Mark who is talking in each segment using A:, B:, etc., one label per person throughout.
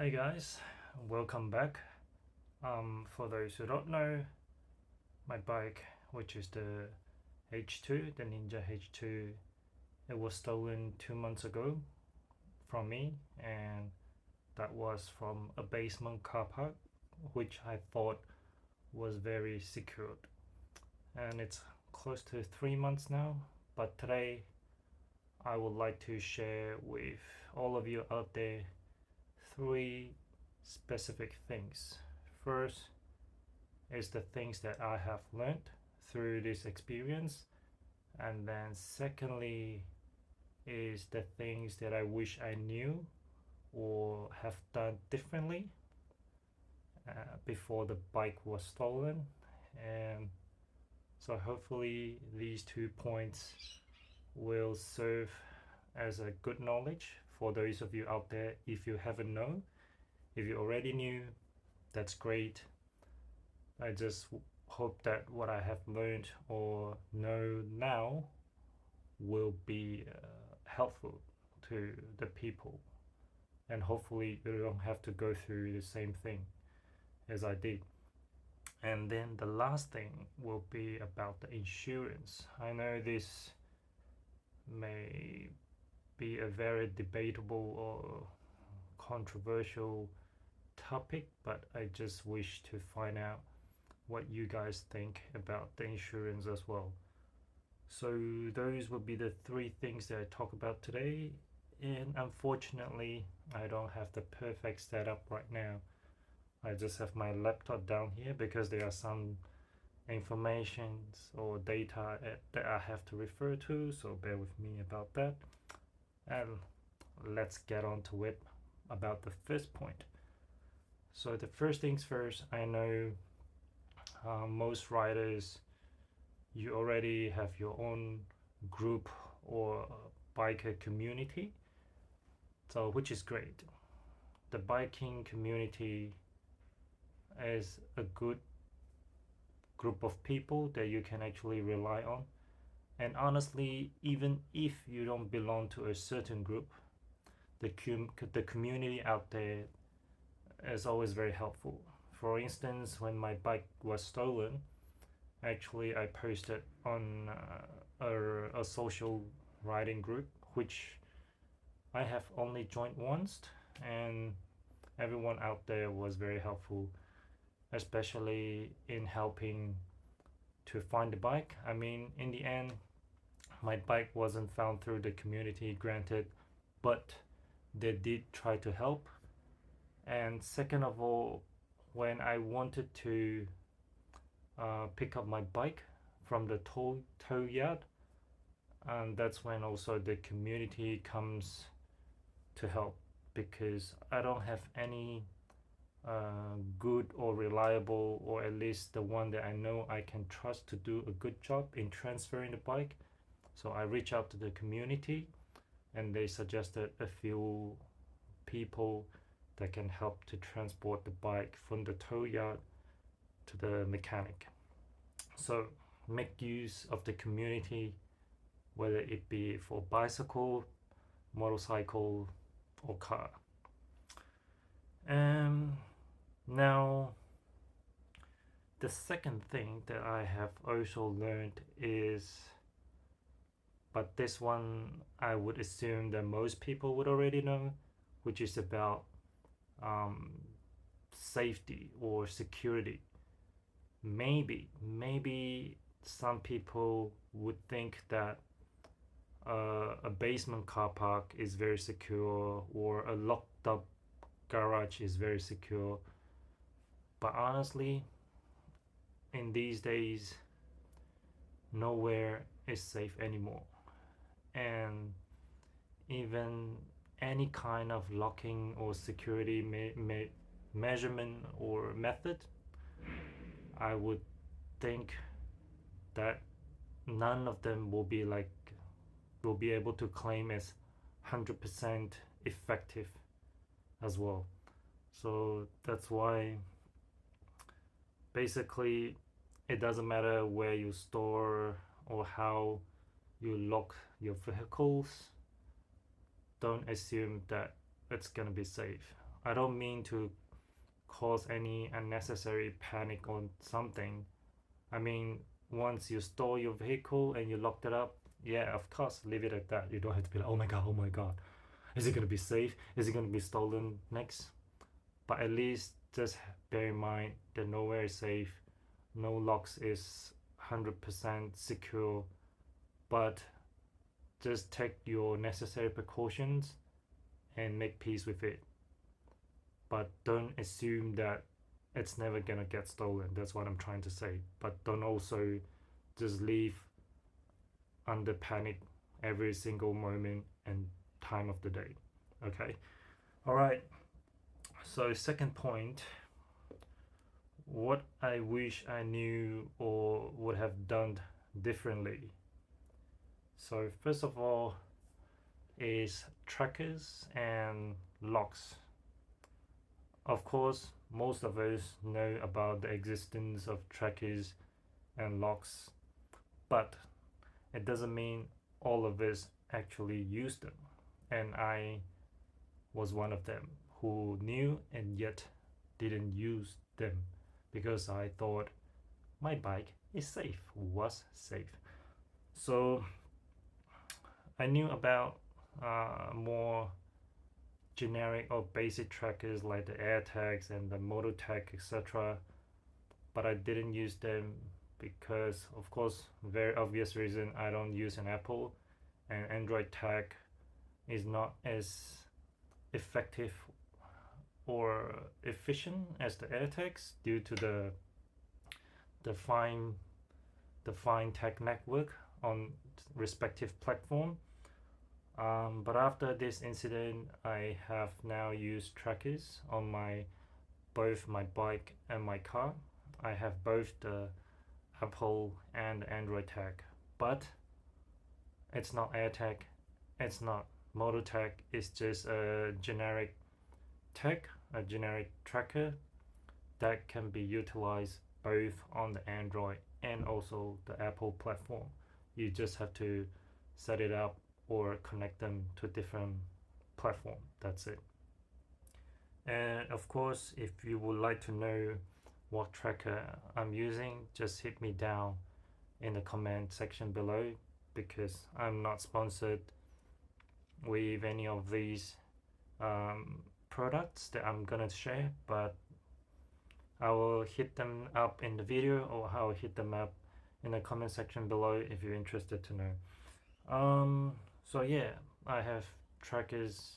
A: Hey guys, welcome back. For those who don't know, my bike, which is the H2, the Ninja H2, it was stolen 2 months ago from me, and that was from a basement car park, which I thought was very secured. And it's close to 3 months now, but today I would like to share with all of you out there three specific things. First is the things that I have learned through this experience, and then secondly is the things that I wish I knew or have done differently before the bike was stolen. And so hopefully these 2 points will serve as a good knowledge for those of you out there. If you haven't known, if you already knew, that's great. I just hope that what I have learned or know now will be helpful to the people, and hopefully you don't have to go through the same thing as I did. And then the last thing will be about the insurance. I know this may be a very debatable or controversial topic, but I just wish to find out what you guys think about the insurance as well. So those would be the three things that I talk about today. And unfortunately, I don't have the perfect setup right now. I just have my laptop down here because there are some informations or data that I have to refer to, so bear with me about that. And let's get on to it about the first point. So the first things first, I know most riders, you already have your own group or biker community, so which is great. The biking community is a good group of people that you can actually rely on. And honestly, even if you don't belong to a certain group, the community out there is always very helpful. For instance, when my bike was stolen, actually I posted on a social riding group, which I have only joined once, and everyone out there was very helpful, especially in helping to find the bike. I mean, in the end, my bike wasn't found through the community, granted, but they did try to help. And second of all, when I wanted to pick up my bike from the tow yard, and that's when also the community comes to help, because I don't have any good or reliable, or at least the one that I know I can trust to do a good job in transferring the bike. So I reached out to the community, and they suggested a few people that can help to transport the bike from the tow yard to the mechanic. So make use of the community, whether it be for bicycle, motorcycle, or car. Now, the second thing that I have also learned is, but this one I would assume that most people would already know, which is about safety or security. Maybe some people would think that a basement car park is very secure, or a locked up garage is very secure. But honestly, in these days, nowhere is safe anymore. And even any kind of locking or security measurement or method, I would think that none of them will be able to claim as 100% effective as well. So that's why basically it doesn't matter where you store or how you lock your vehicles. Don't assume that it's gonna be safe. I don't mean to cause any unnecessary panic on something. I mean, once you store your vehicle and you locked it up, yeah, of course, leave it at that. You don't have to be like, oh my god, is it gonna be safe? Is it gonna be stolen next? But at least just bear in mind that nowhere is safe, no locks is 100% secure, but just take your necessary precautions and make peace with it. But don't assume that it's never gonna get stolen. That's what I'm trying to say. But don't also just leave under panic every single moment and time of the day. Okay. All right. So second point, what I wish I knew or would have done differently. So first of all is trackers and locks. Of course, most of us know about the existence of trackers and locks, but it doesn't mean all of us actually use them. And I was one of them who knew and yet didn't use them because I thought my bike is safe, was safe. So I knew about more generic or basic trackers like the air tags and the motor tag, etc., but I didn't use them because, of course, very obvious reason, I don't use an Apple, and Android tag is not as effective or efficient as the AirTags due to the fine tag network on respective platform. But after this incident, I have now used trackers on both my bike and my car. I have both the Apple and Android tag, but it's not AirTag, it's not Motor tag, it's just a generic tag, a generic tracker that can be utilized both on the Android and also the Apple platform. You just have to set it up or connect them to different platform. That's it. And of course, if you would like to know what tracker I'm using, just hit me down in the comment section below, because I'm not sponsored with any of these products that I'm gonna share, but I will hit them up in the video, or I will hit them up in the comment section below if you're interested to know. So yeah, I have trackers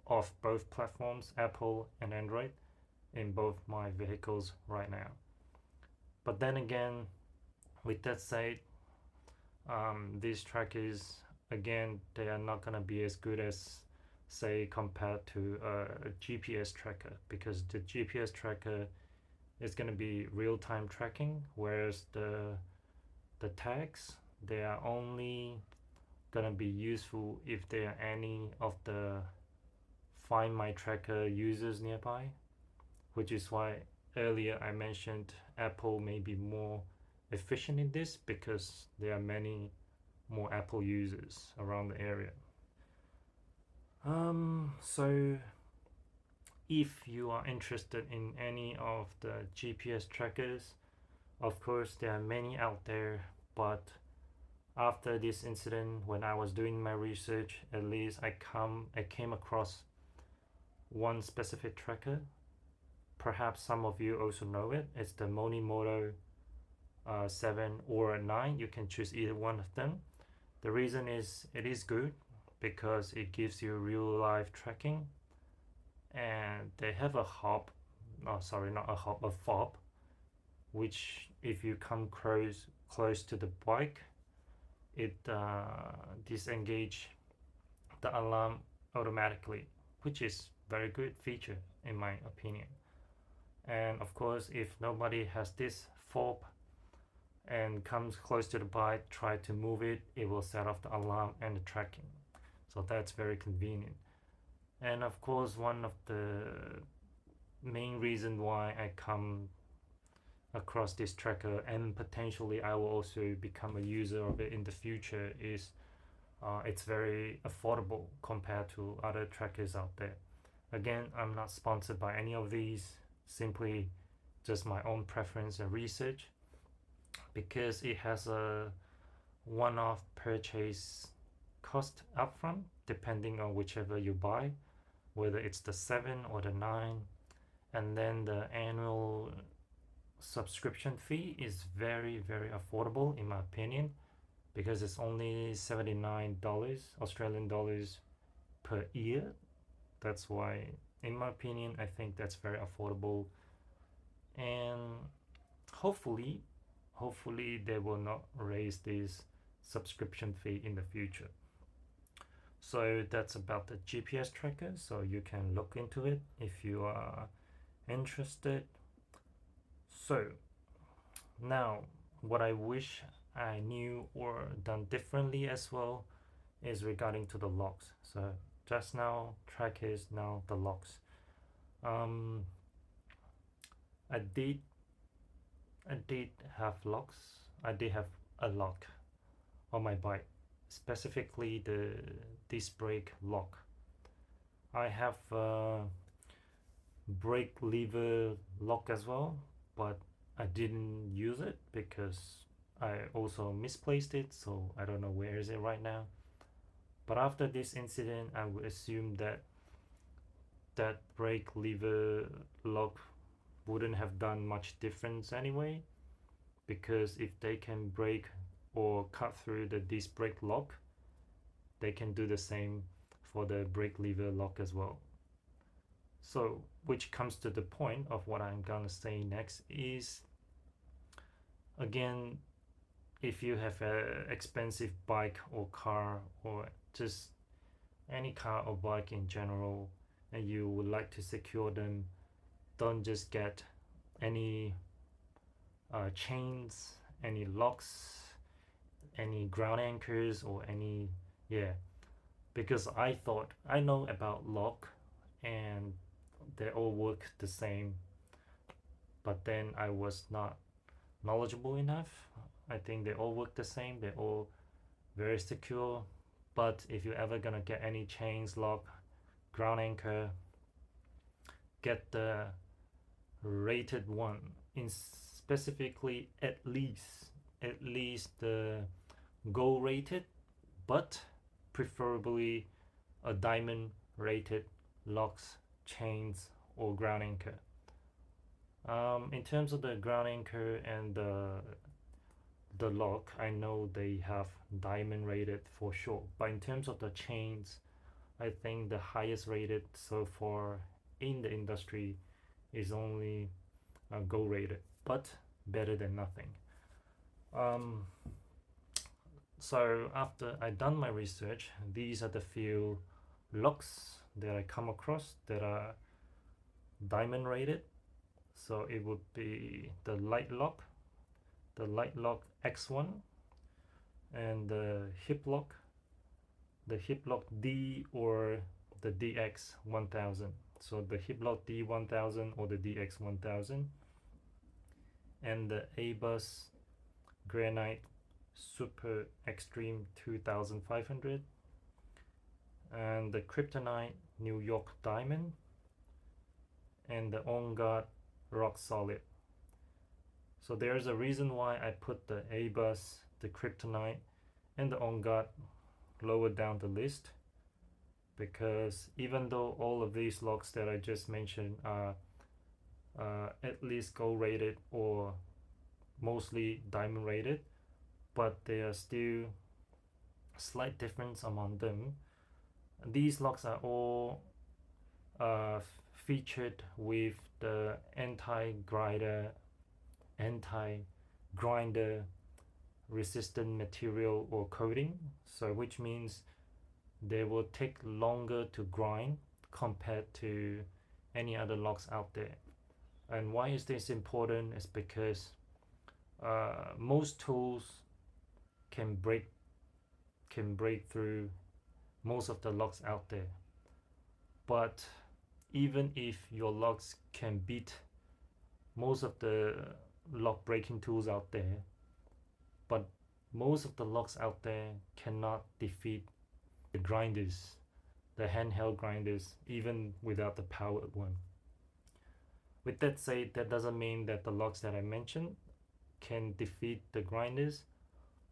A: of both platforms, Apple and Android, in both my vehicles right now. But then again, with that said, these trackers, again, they are not gonna be as good as, say, compared to a GPS tracker, because the GPS tracker is gonna be real-time tracking, whereas the tags, they are only gonna be useful if there are any of the Find My Tracker users nearby, which is why earlier I mentioned Apple may be more efficient in this, because there are many more Apple users around the area. So if you are interested in any of the GPS trackers, of course there are many out there, but after this incident, when I was doing my research, at least I came across one specific tracker. Perhaps some of you also know it. It's the Monimoto 7 or 9. You can choose either one of them. The reason is it is good because it gives you real life tracking, and they have a hub, no, sorry, not a hub, a fob, which if you come close to the bike, it disengage the alarm automatically, which is very good feature in my opinion. And of course, if nobody has this fob and comes close to the bike, try to move it, it will set off the alarm and the tracking. So that's very convenient. And of course, one of the main reason why I come across this tracker, and potentially I will also become a user of it in the future, is it's very affordable compared to other trackers out there. Again, I'm not sponsored by any of these, simply just my own preference and research, because it has a one-off purchase cost upfront depending on whichever you buy, whether it's the 7 or the 9, and then the annual subscription fee is very affordable in my opinion, because it's only $79 Australian dollars per year. That's why, in my opinion, I think that's very affordable, and hopefully they will not raise this subscription fee in the future. So that's about the GPS tracker, so you can look into it if you are interested. So now, what I wish I knew or done differently as well is regarding to the locks. So just now trackers, now the locks. um I did have locks. I did have a lock on my bike, specifically the disc brake lock. I have brake lever lock as well, but I didn't use it because I also misplaced it, so I don't know where is it right now. But after this incident, I would assume that that brake lever lock wouldn't have done much difference anyway, because if they can break or cut through the disc brake lock, they can do the same for the brake lever lock as well. So which comes to the point of what I'm gonna say next is, again, if you have a expensive bike or car, or just any car or bike in general, and you would like to secure them, don't just get any chains, any locks, any ground anchors, or any, yeah, because I thought I know about lock and they all work the same, but then I was not knowledgeable enough. I think they all work the same, they're all very secure. But if you're ever gonna get any chains, lock, ground anchor, get the rated one, in specifically at least the gold rated, but preferably a diamond rated locks, chains, or ground anchor. In terms of the ground anchor and the lock, I know they have diamond rated for sure, but in terms of the chains, I think the highest rated so far in the industry is only gold rated, but better than nothing. um, so after I done my research, these are the few locks that I come across that are diamond rated. So it would be the light lock X1, and the hip lock D, or the DX 1000. So the hip lock D1000 or the DX 1000, and the A-Bus Granite Super Extreme 2500, and the Kryptonite New York Diamond, and the On Guard Rock Solid. So there's a reason why I put the A-Bus, the Kryptonite, and the On Guard lower down the list, because even though all of these locks that I just mentioned are at least gold rated or mostly diamond rated, but there are still slight difference among them. These locks are all featured with the anti-grinder resistant material or coating, so which means they will take longer to grind compared to any other locks out there. And why is this important? Is because most tools can break through most of the locks out there, but even if your locks can beat most of the lock breaking tools out there, but most of the locks out there cannot defeat the grinders, the handheld grinders, even without the powered one. With that said, that doesn't mean that the locks that I mentioned can defeat the grinders,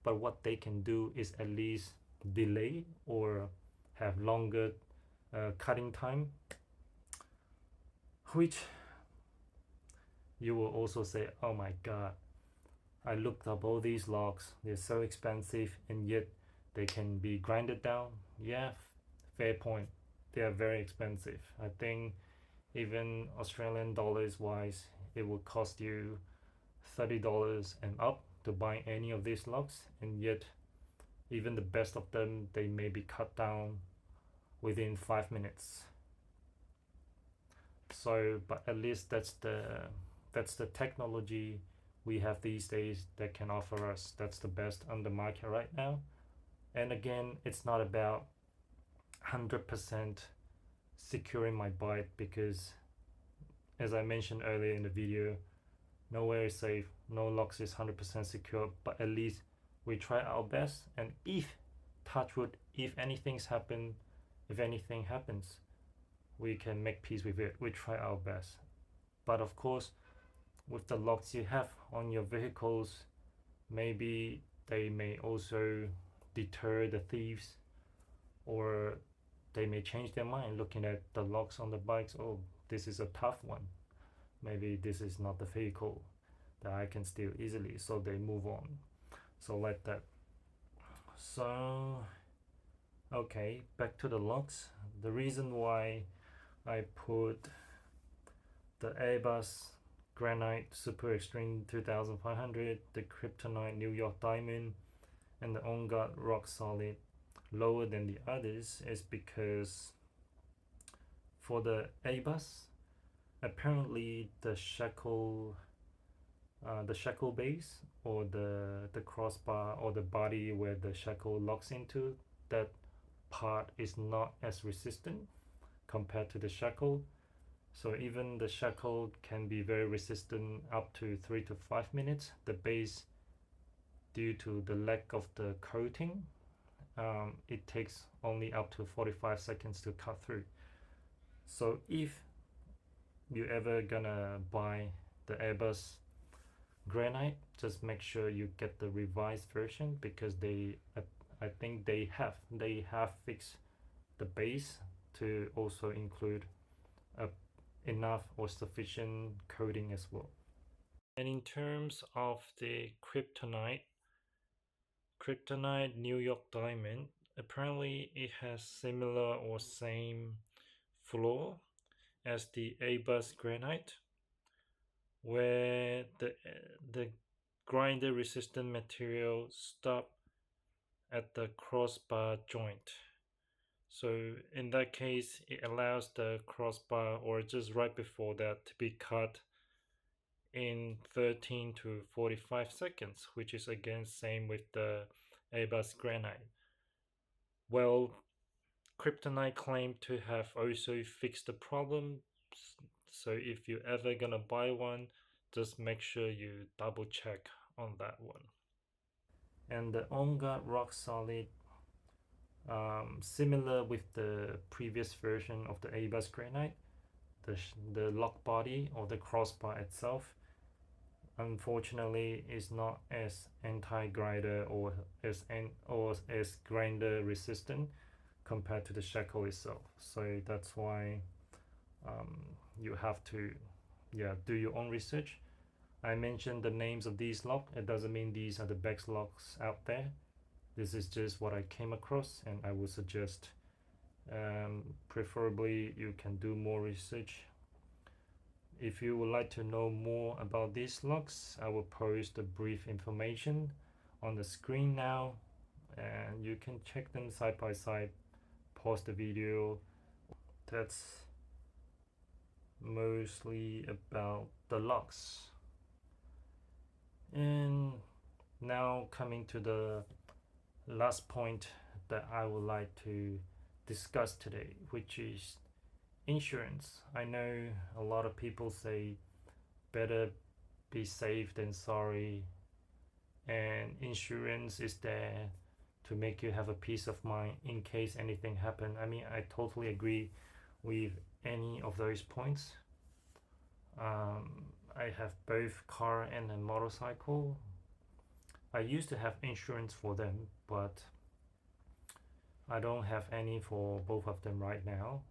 A: but what they can do is at least delay or have longer cutting time, which you will also say, oh my god, I looked up all these logs, they're so expensive and yet they can be grinded down. Yeah, fair point, they are very expensive. I think even Australian dollars wise, it will cost you $30 and up to buy any of these logs, and yet even the best of them, they may be cut down within 5 minutes. So but at least that's the technology we have these days that can offer us. That's the best on the market right now. And again, it's not about 100% securing my bite, because as I mentioned earlier in the video, nowhere is safe, no locks is 100% secure, but at least we try our best. And if, touch wood, if anything happens, we can make peace with it. We try our best. But of course, with the locks you have on your vehicles, maybe they may also deter the thieves, or they may change their mind looking at the locks on the bikes. Oh, this is a tough one, maybe this is not the vehicle that I can steal easily, so they move on. So like that. So okay, back to the locks. The reason why I put the Airbus Granite Super Extreme 2500, the Kryptonite New York Diamond, and the On Guard Rock Solid lower than the others is because for the Airbus, apparently the shackle base, or the crossbar, or the body where the shackle locks into, that part is not as resistant compared to the shackle. So even the shackle can be very resistant up to 3 to 5 minutes. The base, due to the lack of the coating, it takes only up to 45 seconds to cut through. So if you ever gonna buy the Airbus Granite, just make sure you get the revised version, because I think they have fixed the base to also include enough or sufficient coating as well. And in terms of the Kryptonite New York Diamond, apparently it has similar or same flaw as the Airbus Granite, where the grinder resistant material stop at the crossbar joint. So in that case, it allows the crossbar, or just right before that, to be cut in 13 to 45 seconds, which is again same with the Airbus Granite. Well, Kryptonite claimed to have also fixed the problem, so if you're ever gonna buy one, just make sure you double check on that one. And the On Guard Rock Solid, similar with the previous version of the Airbus Granite, the lock body or the crossbar itself, unfortunately, is not as anti-grinder or as grinder resistant compared to the shackle itself. So that's why you have to do your own research. I mentioned the names of these locks. It doesn't mean these are the best locks out there. This is just what I came across, and I would suggest preferably you can do more research. If you would like to know more about these locks, I will post the brief information on the screen now, and you can check them side by side, pause the video. That's mostly about the locks. And now coming to the last point that I would like to discuss today, which is insurance. I know a lot of people say better be safe than sorry, and insurance is there to make you have a peace of mind in case anything happen. I mean, I totally agree with any of those points. I have both car and a motorcycle. I used to have insurance for them, but I don't have any for both of them right now.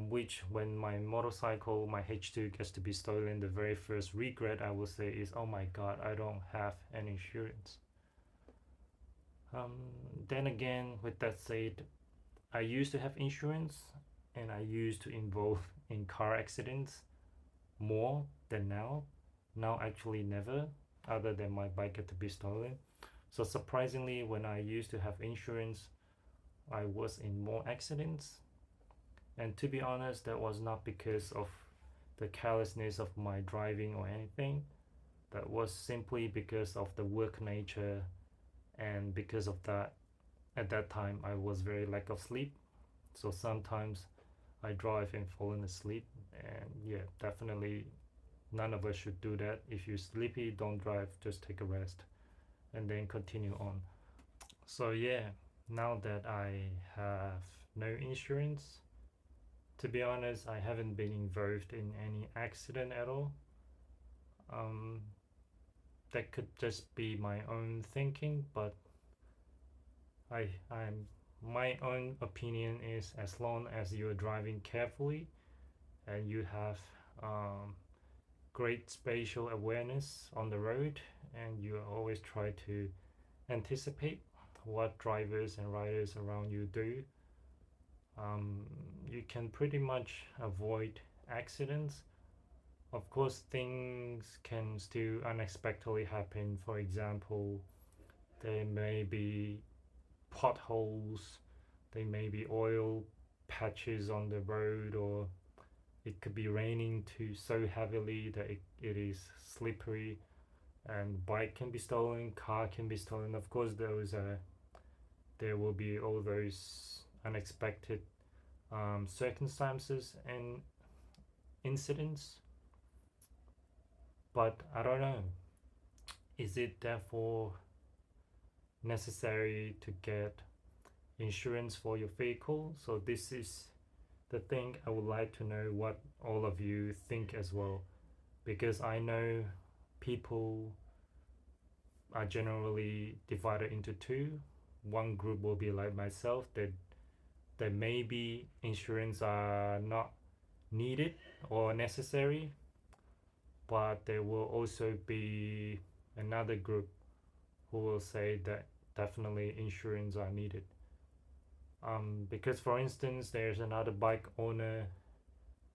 A: Which when my motorcycle, my H2 gets to be stolen, the very first regret I will say is, oh my god, I don't have an insurance. Then again, with that said, I used to have insurance and I used to involve in car accidents more than now. Now actually never, other than my bike get to be stolen. So surprisingly, when I used to have insurance, I was in more accidents. And to be honest, that was not because of the carelessness of my driving or anything. That was simply because of the work nature, and because of that, at that time I was very lack of sleep. So sometimes I drive and falling asleep, and yeah, definitely none of us should do that. If you're sleepy, don't drive, just take a rest and then continue on. So yeah, now that I have no insurance, to be honest, I haven't been involved in any accident at all. That could just be my own thinking, but I'm my own opinion is, as long as you're driving carefully and you have great spatial awareness on the road, and you always try to anticipate what drivers and riders around you do, you can pretty much avoid accidents. Of course, things can still unexpectedly happen. For example, there may be potholes, there may be oil patches on the road, or it could be raining too so heavily that it is slippery, and bike can be stolen, car can be stolen. Of course, there will be all those unexpected circumstances and incidents. But I don't know, is it therefore necessary to get insurance for your vehicle? So this is the thing I would like to know what all of you think as well, because I know people are generally divided into two. One group will be like myself, that maybe insurance are not needed or necessary, but there will also be another group who will say that definitely insurance are needed. Because for instance, there's another bike owner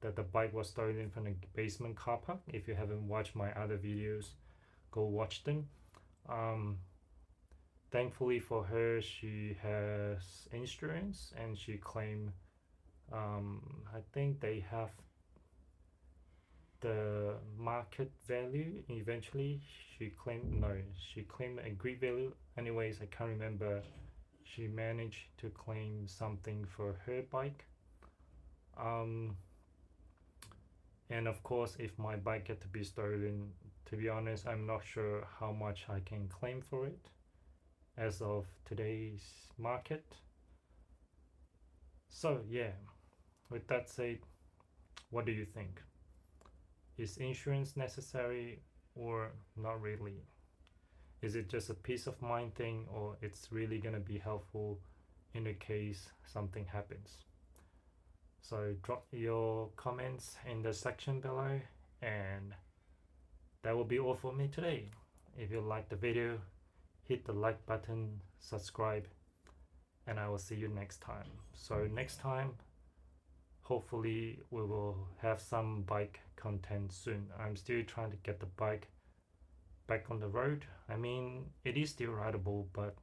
A: that the bike was stolen from the basement car park. If you haven't watched my other videos, go watch them. Thankfully for her, she has insurance and she claimed, I think they have the market value. Eventually she claimed, no, she claimed a agreed value. Anyways, I can't remember. She managed to claim something for her bike. And of course, if my bike get to be stolen, to be honest, I'm not sure how much I can claim for it as of today's market. So yeah, with that said, what do you think? Is insurance necessary or not really? Is it just a peace of mind thing, or it's really gonna be helpful in the case something happens? So drop your comments in the section below, and that will be all for me today. If you like the video, hit the like button, subscribe, and I will see you next time. So next time, hopefully we will have some bike content soon. I'm still trying to get the bike back on the road. I mean, it is still rideable, but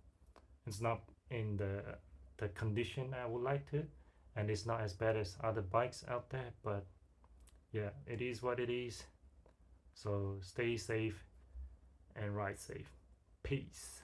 A: it's not in the condition I would like to, and it's not as bad as other bikes out there. But yeah, it is what it is. So stay safe and ride safe. Peace.